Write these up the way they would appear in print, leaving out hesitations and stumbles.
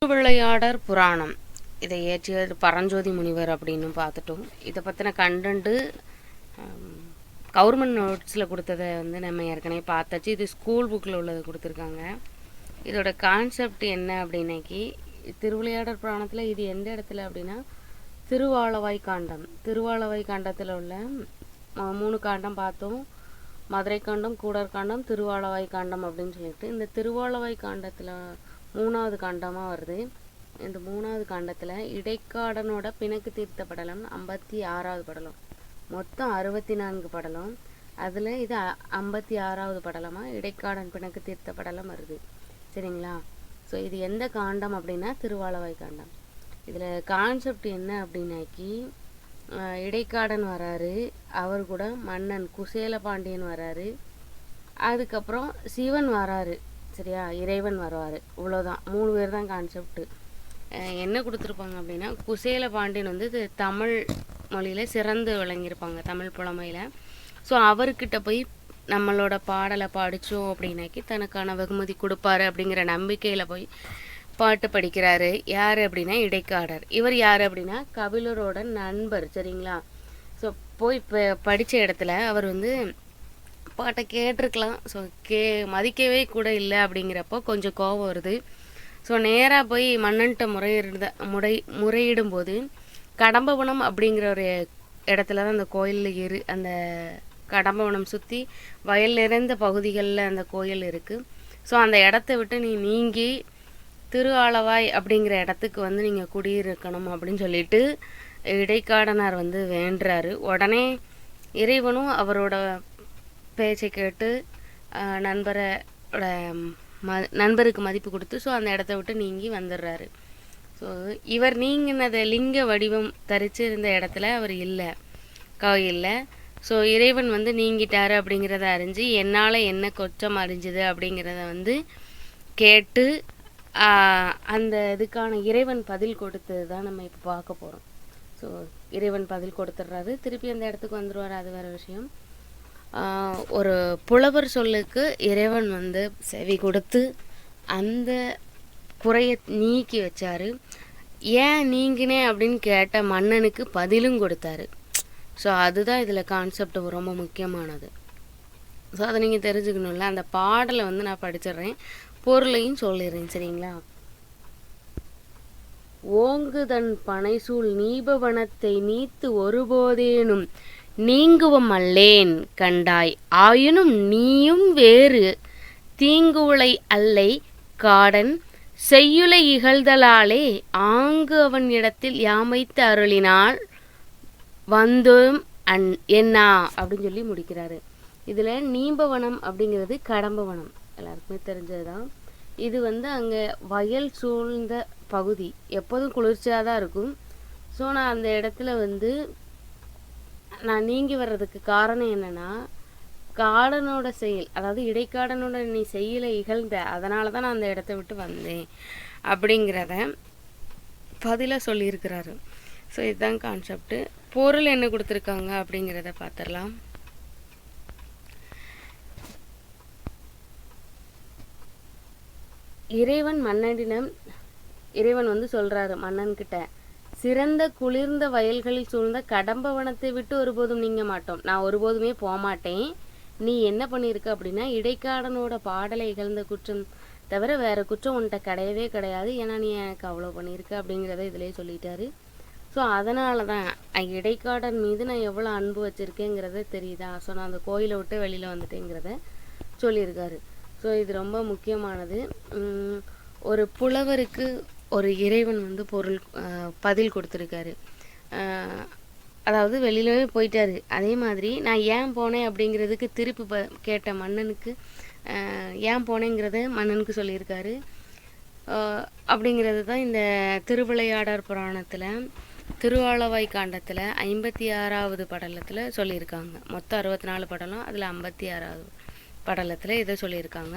திருவிளையாடற் புராணம் இதை இயற்றியது பரஞ்சோதி முனிவர் அப்படின்னு பார்த்துட்டோம். இதை பற்றின கண்டென்ட்டு கவர்மெண்ட் நோட்ஸில் கொடுத்ததை நம்ம ஏற்கனவே பார்த்தாச்சு. இது ஸ்கூல் புக்கில் உள்ளது கொடுத்துருக்காங்க. இதோட கான்செப்ட் என்ன அப்படின்னாக்கி, திருவிளையாடற் புராணத்தில் இது எந்த இடத்துல அப்படின்னா திருவாலவாய் காண்டம். திருவாலவாய் காண்டத்தில் உள்ள 3 காண்டம் பார்த்தோம். மதுரை காண்டம், கூடர் காண்டம், திருவாலவாய் காண்டம் அப்படின்னு சொல்லிட்டு இந்த திருவாலவாய் காண்டத்தில் 3வது காண்டமாக வருது. இந்த 3வது காண்டத்தில் இடைக்காடனோட பிணக்கு தீர்த்த படலம் 56வது படலம். மொத்தம் 64 படலம். அதில் இது 56வது படலமாக இடைக்காடன் பிணக்கு தீர்த்த படலம் வருது. சரிங்களா? ஸோ இது எந்த காண்டம் அப்படின்னா திருவாலவாய் காண்டம். இதில் கான்செப்ட் என்ன அப்படின்னாக்கி, இடைக்காடன் வராரு, அவர் கூட மன்னன் குசேல பாண்டியன் வராரு, அதுக்கப்புறம் சிவன் வராரு, சரியா, இறைவன் வருவார். இவ்வளோதான், 3 பேர் தான் கான்செப்ட்டு. என்ன கொடுத்துருப்பாங்க அப்படின்னா, குசேல பாண்டியன் வந்து தமிழ் மொழியில் சிறந்து விளங்கியிருப்பாங்க, தமிழ் புலமையில். ஸோ அவர்கிட்ட போய் நம்மளோட பாடலை படித்தோம் அப்படின்னாக்கி தனக்கான வெகுமதி கொடுப்பாரு அப்படிங்கிற நம்பிக்கையில் போய் பாட்டு படிக்கிறாரு. யார் அப்படின்னா இடைக்காடர். இவர் யார் அப்படின்னா கபிலரோட நண்பர். சரிங்களா? ஸோ போய் இப்போ படித்த இடத்துல அவர் வந்து பாட்டை கேட்டிருக்கலாம். ஸோ மதிக்கவே கூட இல்லை. அப்படிங்கிறப்போ கொஞ்சம் கோபம் வருது. ஸோ நேராக போய் மன்னன்ட்ட முறையிடும்போது கடம்பவனம் அப்படிங்கிற ஒரு இடத்துல தான் அந்த கோயில் அந்த கடம்பவனம் சுற்றி வயல் நிறைந்த பகுதிகளில் அந்த கோயில் இருக்குது. ஸோ அந்த இடத்த விட்டு நீங்கி திருஆலவாய் அப்படிங்கிற இடத்துக்கு வந்து நீங்கள் குடியிருக்கணும் அப்படின்னு சொல்லிட்டு இடைக்காடனார் வந்து வேண்டுறாரு. உடனே இறைவனும் அவரோட பேச்சை கேட்டு நண்பருக்கு மதிப்பு கொடுத்து ஸோ அந்த இடத்த விட்டு நீங்கி வந்துடுறாரு. ஸோ இவர் நீங்கினதை லிங்க வடிவம் தரித்து இருந்த இடத்துல அவர் இல்லை, கோயிலில். ஸோ இறைவன் வந்து நீங்கிட்டாரு அப்படிங்கிறத அறிஞ்சு என்னால் என்ன குற்றம் அறிஞ்சுது அப்படிங்கிறத வந்து கேட்டு அந்த இதுக்கான இறைவன் பதில் கொடுத்தது தான் நம்ம இப்போ பார்க்க போகிறோம். ஸோ இறைவன் பதில் கொடுத்துட்றாரு, திருப்பி அந்த இடத்துக்கு வந்துடுவார். அது வேறு விஷயம். ஒரு புலவர் சொல்லுக்கு இறைவன் வந்து செவி கொடுத்து அந்த குறையை நீக்கி வச்சார். ஏன் நீங்கினேன் அப்படின்னு கேட்ட மன்னனுக்கு பதிலும் கொடுத்தாரு. ஸோ அதுதான் இதில் கான்செப்ட் ரொம்ப முக்கியமானது. ஸோ அதை நீங்கள் தெரிஞ்சுக்கணும்ல. அந்த பாடலை வந்து நான் படிச்சிடுறேன், பொருளையும் சொல்லிடுறேன். சரிங்களா? ஓங்குதன் பனைசூழ் நீபவனத்தை நீத்து ஒருபோதேனும் நீங்குவம் அல்லேன் கண்டாய், ஆயினும் நீயும் வேறு தீங்குலை அல்லை காடன் செய்யுளை இகழ்தலாலே ஆங்கு அவன் இடத்தில் யாமைத்து அருளினால் வந்தோம் என்னா அப்படின்னு சொல்லி முடிக்கிறாரு. இதில் நீம்பவனம் அப்படிங்கிறது கடம்பவனம், எல்லாருக்குமே தெரிஞ்சதுதான். இது வந்து அங்கே வயல் சூழ்ந்த பகுதி, எப்போதும் குளிர்ச்சியாக தான் இருக்கும். ஸோ நான் அந்த இடத்துல வந்து நான் நீங்கி வர்றதுக்கு காரணம் என்னென்னா, காடனோட செயல், அதாவது இடைக்காடனோட நீ செயலை இகழ்ந்த, அதனால தான் நான் அந்த இடத்த விட்டு வந்தேன் அப்படிங்கிறத பதிலாக சொல்லியிருக்கிறாரு. ஸோ இதுதான் கான்செப்டு. பொருள் என்ன கொடுத்துருக்காங்க அப்படிங்கிறத பார்த்துடலாம். இறைவன் வந்து சொல்கிறாரு மன்னன்கிட்ட, சிறந்த குளிர்ந்த வயல்களில் சூழ்ந்த கடம்பவனத்தை விட்டு ஒருபோதும் நீங்க மாட்டோம், நான் ஒருபோதுமே போகமாட்டேன். நீ என்ன பண்ணியிருக்க அப்படின்னா இடைக்காடனோட பாடலை இகழ்ந்த குற்றம் தவிர வேறு குற்றம் உன்கிட்ட கிடையவே கிடையாது. ஏன்னா நீ எனக்கு அவ்வளோ பண்ணியிருக்க அப்படிங்கிறத இதிலே சொல்லிட்டாரு. ஸோ அதனால தான் இடைக்காடன் மீது நான் எவ்வளோ அன்பு வச்சுருக்கேங்கிறத தெரியுதா. ஸோ நான் அந்த கோயிலை விட்டு வெளியில் வந்துட்டேங்கிறத சொல்லியிருக்காரு. ஸோ இது ரொம்ப முக்கியமானது. ஒரு புலவருக்கு ஒரு இறைவன் வந்து பதில் கொடுத்துருக்காரு. அதாவது வெளியிலவே போயிட்டாரு. அதே மாதிரி நான் ஏன் போனேன் அப்படிங்கிறதுக்கு திருப்பி கேட்ட மன்னனுக்கு ஏன் போனேங்கிறத மன்னனுக்கு சொல்லியிருக்காரு. அப்படிங்கிறது தான் இந்த திருவிளையாடற் புராணத்தில் திருவாலவாய் காண்டத்தில் 56வது படலத்தில் சொல்லியிருக்காங்க. மொத்தம் 64 படலம், அதில் 56வது படலத்தில் இதை சொல்லியிருக்காங்க.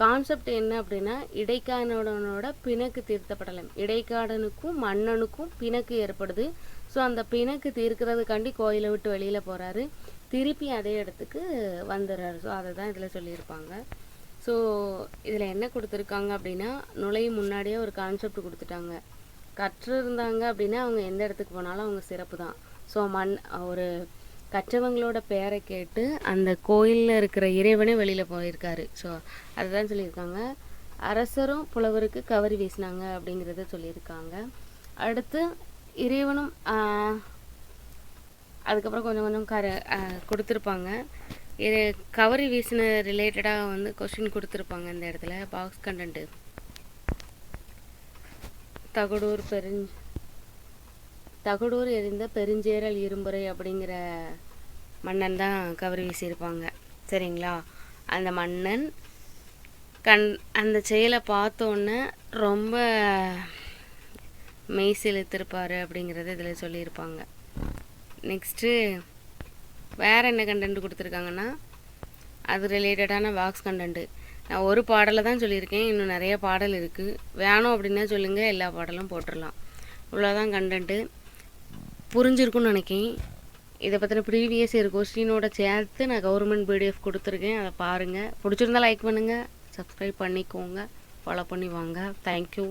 கான்செப்ட் என்ன அப்படின்னா, இடைக்காடனோட பிணக்கு தீர்த்த படலம். இடைக்காடனுக்கும் மன்னனுக்கும் பிணக்கு ஏற்படுது. ஸோ அந்த பிணக்கு தீர்க்கிறதுக்காண்டி கோயிலை விட்டு வெளியில் போகிறாரு, திருப்பி அதே இடத்துக்கு வந்துடுறாரு. ஸோ அதை தான் இதில் சொல்லியிருப்பாங்க. ஸோ இதில் என்ன கொடுத்துருக்காங்க அப்படின்னா, நுழையும் முன்னாடியே ஒரு கான்செப்ட் கொடுத்துட்டாங்க. கற்று இருந்தாங்க அப்படின்னா அவங்க எந்த இடத்துக்கு போனாலும் அவங்க சிறப்பு தான். ஸோ ஒரு கற்றவங்களோட பேரை கேட்டு அந்த கோயிலில் இருக்கிற இறைவனே வெளியில் போயிருக்காரு. ஸோ அதுதான் சொல்லியிருக்காங்க. அரசரும் புலவருக்கு கவரி வீசினாங்க அப்படிங்கிறத சொல்லியிருக்காங்க. அடுத்து இறைவனும் அதுக்கப்புறம் கொஞ்சம் கொஞ்சம் கொடுத்துருப்பாங்க. இது கவரி வீசின ரிலேட்டடாக வந்து கொஸ்டின் கொடுத்துருப்பாங்க. இந்த இடத்துல பாக்ஸ் கண்டென்ட்டு தகடூர் எறிந்த பெருஞ்சேரல் இரும்புரை அப்படிங்கிற மன்னன் தான் கவரி வீசியிருப்பாங்க. சரிங்களா? அந்த மன்னன் அந்த செயலை பார்த்தோன்னே ரொம்ப மெய் செலுத்திருப்பார் அப்படிங்கிறத இதில் சொல்லியிருப்பாங்க. நெக்ஸ்ட்டு வேறு என்ன கண்டென்ட் கொடுத்துருக்காங்கன்னா, அது ரிலேட்டடான பாக்ஸ் கண்டென்ட்டு. நான் ஒரு பாடலை தான் சொல்லியிருக்கேன், இன்னும் நிறைய பாடல் இருக்குது. வேணும் அப்படின்னா சொல்லுங்கள், எல்லா பாடலும் போட்டுடலாம். இவ்வளோதான் கண்டென்ட்டு. புரிஞ்சிருக்குன்னு நினைக்கிறேன். இதை பற்றின ப்ரீவியஸ் இயர் கொஸ்டினோட சேர்த்து நான் கவர்மெண்ட் பிடிஎஃப் கொடுத்துருக்கேன், அதை பாருங்கள். பிடிச்சிருந்தா லைக் பண்ணுங்கள், சப்ஸ்கிரைப் பண்ணிக்கோங்க, ஃபாலோ பண்ணி வாங்க. தேங்க்யூ.